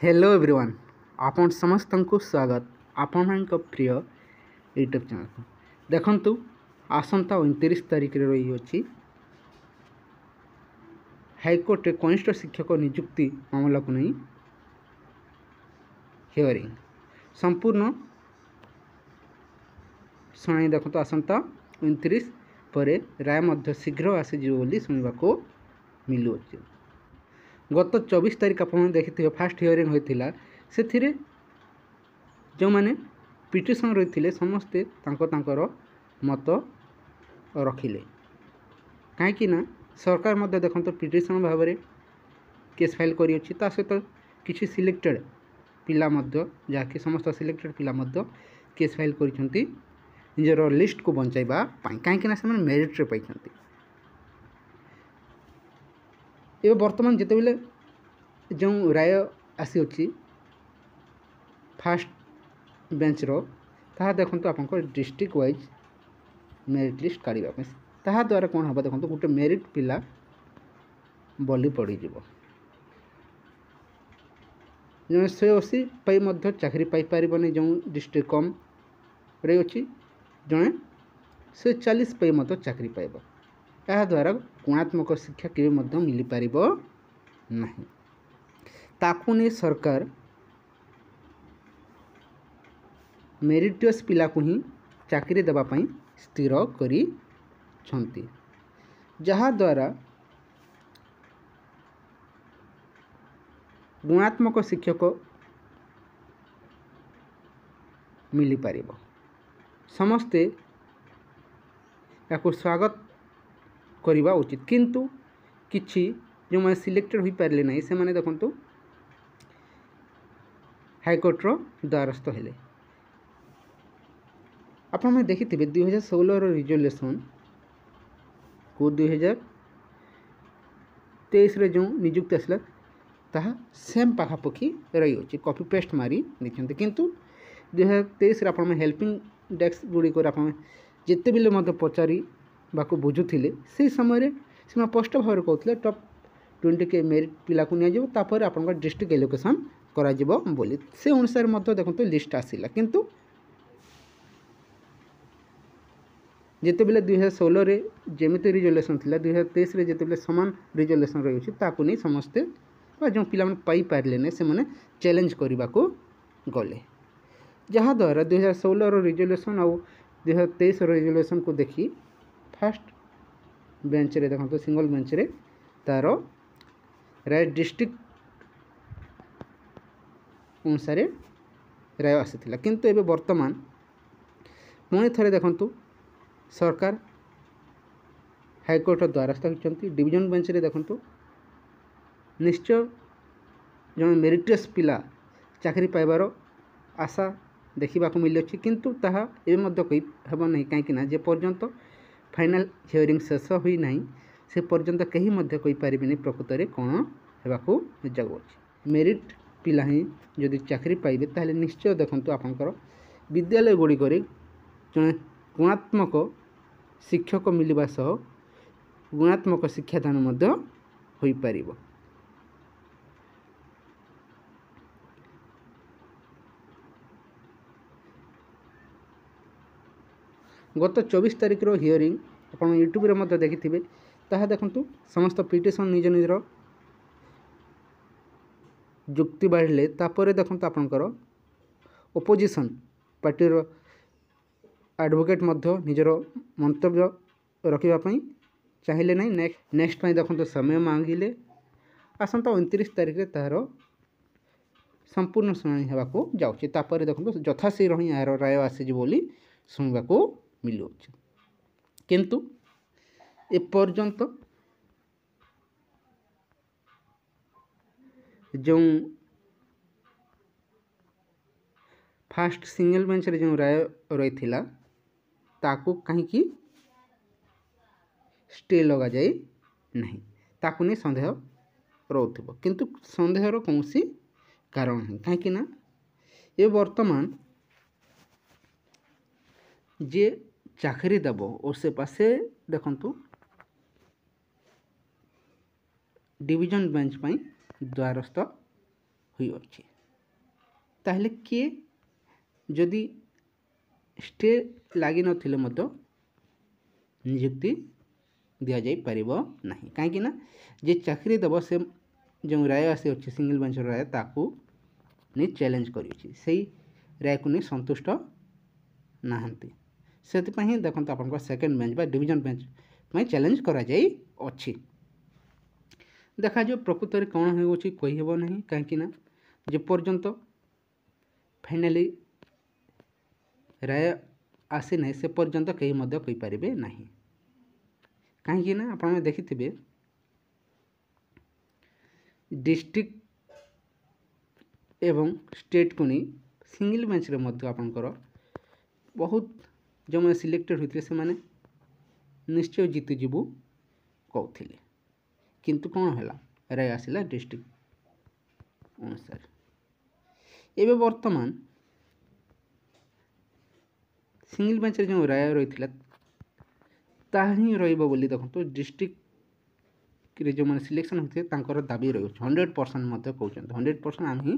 Hello everyone आपण समस्त को स्वागत आपण मान प्रिय यूट्यूब चैनल को देखंतु आसंता 29 तारिख रे रही अछि हाईकोर्ट रे कनिष्ठ शिक्षक नियुक्ति मामला को नहीं हियरिंग संपूर्ण सुनाई देखंतु आसंता 29 परे राय मध्य शीघ्र आसी जिवो बोली सुनिबा को मिलु अछि। गत 24 तारिख आप देखिए फास्ट हियरिंग होता से जो मैंने पिटिशन रही थे समस्ते तांकर मत रखिले कहीं सरकार मध्य देखो पिटिशन भाव में केस फाइल करी सहित किसी सिलेक्टेड पिला जहाँकि समस्त सिलेक्टेड पिला केस फाइल कर निजर लिस्ट को बचाइबा कहीं से मेरिट रे पाई ये बर्तमान जिते बेले जो राय आसी फास्ट बेंच रो ताहा देखंतु आपनको डिस्ट्रिक्ट वाइज मेरिट लिस्ट काढ़ा ताहा द्वारा कौन हम देखो गोटे मेरिट पिला बलि पड़ी जो 180 पाई चाकरी पाई पारिबनी जो डिस्ट्रिक्ट कम रे अछि जड़े 140 पाई चाकरी पाइब द्वारा गुणात्मक शिक्षा के मिल पार ना ताकू नहीं सरकार मेरिटियस पिला को ही चाकरी देवाई स्थिर करी जहा द्वारा गुणात्मक शिक्षक मिल पार समस्ते या स्वागत करवा उचित किंतु किछि जो मैं सिलेक्टेड हो पारे ना से मैंने देखो हाईकोर्ट रो द्वारस्थ हेले आप देखि 2016 रिजोल्यूशन को 2023 रे जो नियुक्ति आसला ताहा सेम पाखापाखि रही अछि कॉपी पेस्ट मारी देखते किंतु 2023 रे आपण हेल्पिंग डेस्क गुड़िक जिते बेले पचारि बाको बुझुले से समय से स्पष्ट भाव कहते टॉप 20 के मेरिट पिला को नियाजिबो तापर आपन डिस्ट्रिक्ट एलोकेशन करा जिवो बोली से अनुसार देखो लिस्ट आसिला किंतु जिते बेले 2016 रे जेमिति रिजोल्यूशन थिला 2023 रे जिते बेले समान रिजोल्यूशन रही अछि ताकू नहीं समस्ते जो पिला मन पाई पारले ने से माने चैलेंज करबा को गले जहाँ द्वारा 2016 रो रिजोल्यूशन और 2023 रिजोल्यूशन को देखी फास्ट बेंच रे देखो सिंगल बेंच रे तार राय डिस्ट्रिक्ट अनुसार राय आसी किंतु एबे वर्तमान पुणी थे देखु सरकार हाईकोर्ट द्वारस्थ होती डिविजन बेंच रे देखु निश्चय जो मेरिटियस पिला चाकरी पाइबार आशा देखा मिली किंतु ताहा एबे कही हेबो नहीं कहीं जे पर्यंत फाइनल हियरिंग शेष हुई ना से पर्यंत कहीं कही पारिबेनी प्रकृत में कौन होगाकू जाऊँगी मेरिट पिला ही जदि चाकरी पाइबे ताहले निश्चय देखंतु आपनकर विद्यालय गुड़िक जड़े गुणात्मक शिक्षक मिलवा सह गुणात्मक शिक्षादान हो पारिबो। गत 24 तारिख रो हियरिंग आप यूट्यूब रे देखिथिबे ताहा देखंतु समस्त पिटिशन निज निजर जुक्ति बाढ़ले तापर देखंतु आपनकर ओपोजिशन पार्टी रो एडवोकेट निजर मंतव्य रखापी चाहिए ना नेक्स्ट देखो समय मांगिले आसंता 29 तारिख रे तार संपूर्ण शुणाणी होगाकू जाऊँगी देखो यथाशीघ्र ही यार राय आसीज बोली शुणा मिलू किंतु एपर्यंत जो फास्ट सिंगल बेंच रे जो राय रही थिला ताकू कहीं स्टे लगा जाए नहीं ताकू नहीं संदेह रोथिबो किंतु संदेहर कौन कारण है कहीं ये वर्तमान जे चाकरी देव और से पासे देखंतु डिविजन बेंच द्वारस्थ ହୋଇଅଛି। ତାହେଲେ କିଏ ଯଦି ଷ୍ଟେ ଲାଗିନଥିଲେ ମଧ୍ୟ ନିଯୁକ୍ତି ଦିଆଯାଇପାରିବ ନାହିଁ, କାହିଁକିନା ଯେ ଚାକିରି ଦେବ ସେ ଯେଉଁ ରାୟ ଆସିଅଛି ସିଙ୍ଗଲ ବେଞ୍ଚର ରାୟ ତାକୁ ନେଇ ଚ୍ୟାଲେଞ୍ଜ କରିଅଛି, ସେଇ ରାୟକୁ ନେଇ ସନ୍ତୁଷ୍ଟ ନାହାନ୍ତି। ସେଥିପାଇଁ ହିଁ ଦେଖନ୍ତୁ ଆପଣଙ୍କ ସେକେଣ୍ଡ ବେଞ୍ଚ ବା ଡିଭିଜନ ବେଞ୍ଚ ପାଇଁ ଚ୍ୟାଲେଞ୍ଜ କରାଯାଇଅଛି। ଦେଖାଯାଉ ପ୍ରକୃତରେ କ'ଣ ହେଉଅଛି କହିହେବ ନାହିଁ, କାହିଁକିନା ଯେପର୍ଯ୍ୟନ୍ତ ଫାଇନାଲି ରାୟ ଆସିନାହିଁ ସେ ପର୍ଯ୍ୟନ୍ତ କେହି ମଧ୍ୟ କହିପାରିବେ ନାହିଁ। କାହିଁକିନା ଆପଣମାନେ ଦେଖିଥିବେ ଡିଷ୍ଟ୍ରିକ୍ଟ ଏବଂ ଷ୍ଟେଟ୍କୁ ନେଇ ସିଙ୍ଗଲ ବେଞ୍ଚରେ ମଧ୍ୟ ଆପଣଙ୍କର ବହୁତ ଯେଉଁମାନେ ସିଲେକ୍ଟେଡ଼ ହୋଇଥିଲେ ସେମାନେ ନିଶ୍ଚୟ ଜିତିଯିବୁ କହୁଥିଲେ, କିନ୍ତୁ କ'ଣ ହେଲା ରାୟ ଆସିଲା ଡିଷ୍ଟ୍ରିକ୍ଟ ଅନୁସାରେ। ଏବେ ବର୍ତ୍ତମାନ ସିଙ୍ଗଲ ବେଞ୍ଚରେ ଯେଉଁ ରାୟ ରହିଥିଲା ତାହା ହିଁ ରହିବ ବୋଲି ଦେଖନ୍ତୁ ଡିଷ୍ଟ୍ରିକ୍ଟରେ ଯେଉଁମାନେ ସିଲେକ୍ସନ୍ ହୋଇଥିଲେ ତାଙ୍କର ଦାବି ରହିଛି 100% ମଧ୍ୟ କହୁଛନ୍ତି 100% ଆମେ ହିଁ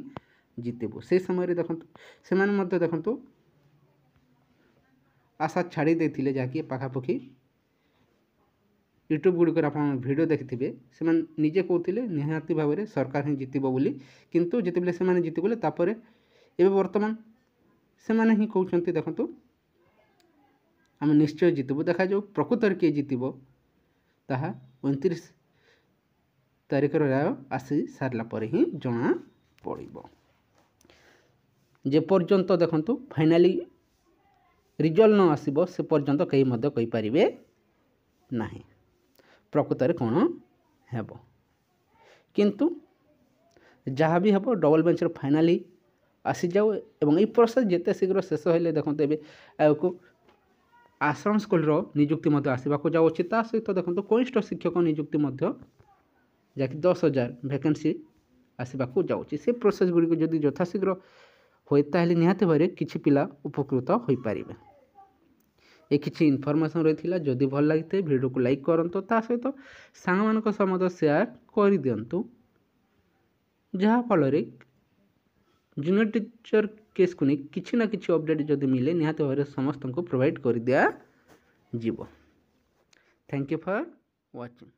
ଜିତିବୁ। ସେହି ସମୟରେ ଦେଖନ୍ତୁ ସେମାନେ ମଧ୍ୟ ଦେଖନ୍ତୁ ଆଶା ଛାଡ଼ି ଦେଇଥିଲେ, ଯାହାକି ପାଖାପାଖି ୟୁଟ୍ୟୁବ୍ ଗୁଡ଼ିକରେ ଆପଣ ଭିଡ଼ିଓ ଦେଖିଥିବେ ସେମାନେ ନିଜେ କହୁଥିଲେ ନିହାତି ଭାବରେ ସରକାର ହିଁ ଜିତିବ ବୋଲି, କିନ୍ତୁ ଯେତେବେଳେ ସେମାନେ ଜିତିଗଲେ ତାପରେ ଏବେ ବର୍ତ୍ତମାନ ସେମାନେ ହିଁ କହୁଛନ୍ତି ଦେଖନ୍ତୁ ଆମେ ନିଶ୍ଚୟ ଜିତିବୁ। ଦେଖାଯାଉ ପ୍ରକୃତରେ କିଏ ଜିତିବ ତାହା 29 ତାରିଖର ରାୟ ଆସି ସାରିଲା ପରେ ହିଁ ଜଣା ପଡ଼ିବ। ଯେପର୍ଯ୍ୟନ୍ତ ଦେଖନ୍ତୁ ଫାଇନାଲି ରିଜଲ୍ଟ ନ ଆସିବ ସେ ପର୍ଯ୍ୟନ୍ତ କେହି ମଧ୍ୟ କହିପାରିବେ ନାହିଁ ପ୍ରକୃତରେ କ'ଣ ହେବ। କିନ୍ତୁ ଯାହା ବି ହେବ ଡବଲ ବେଞ୍ଚର ଫାଇନାଲି ଆସିଯାଉ ଏବଂ ଏହି ପ୍ରୋସେସ୍ ଯେତେ ଶୀଘ୍ର ଶେଷ ହେଲେ ଦେଖନ୍ତୁ ଏବେ ଆଗକୁ ଆଶ୍ରମ ସ୍କୁଲର ନିଯୁକ୍ତି ମଧ୍ୟ ଆସିବାକୁ ଯାଉଛି। ତା ସହିତ ଦେଖନ୍ତୁ କନିଷ୍ଠ ଶିକ୍ଷକ ନିଯୁକ୍ତି ମଧ୍ୟ ଯାହାକି 10,000 ଭ୍ୟାକେନ୍ସି ଆସିବାକୁ ଯାଉଛି। ସେ ପ୍ରୋସେସ୍ ଗୁଡ଼ିକୁ ଯଦି ଯଥାଶୀଘ୍ର ହୁଏ ତାହେଲେ ନିହାତି ଭାବରେ କିଛି ପିଲା ଉପକୃତ ହୋଇପାରିବେ। ଏ କିଛି ଇନଫର୍ମେସନ୍ ରହିଥିଲା, ଯଦି ଭଲ ଲାଗିଥାଏ ଭିଡ଼ିଓକୁ ଲାଇକ୍ କରନ୍ତୁ, ତା ସହିତ ସାଙ୍ଗମାନଙ୍କ ସହ ମଧ୍ୟ ସେୟାର କରିଦିଅନ୍ତୁ, ଯାହାଫଳରେ ଜୁନିୟର ଟିଚର କେସ୍କୁ ନେଇ କିଛି ନା କିଛି ଅପଡ଼େଟ୍ ଯଦି ମିଳେ ନିହାତି ଭାବରେ ସମସ୍ତଙ୍କୁ ପ୍ରୋଭାଇଡ଼ କରିଦିଆଯିବ। Thank you for watching.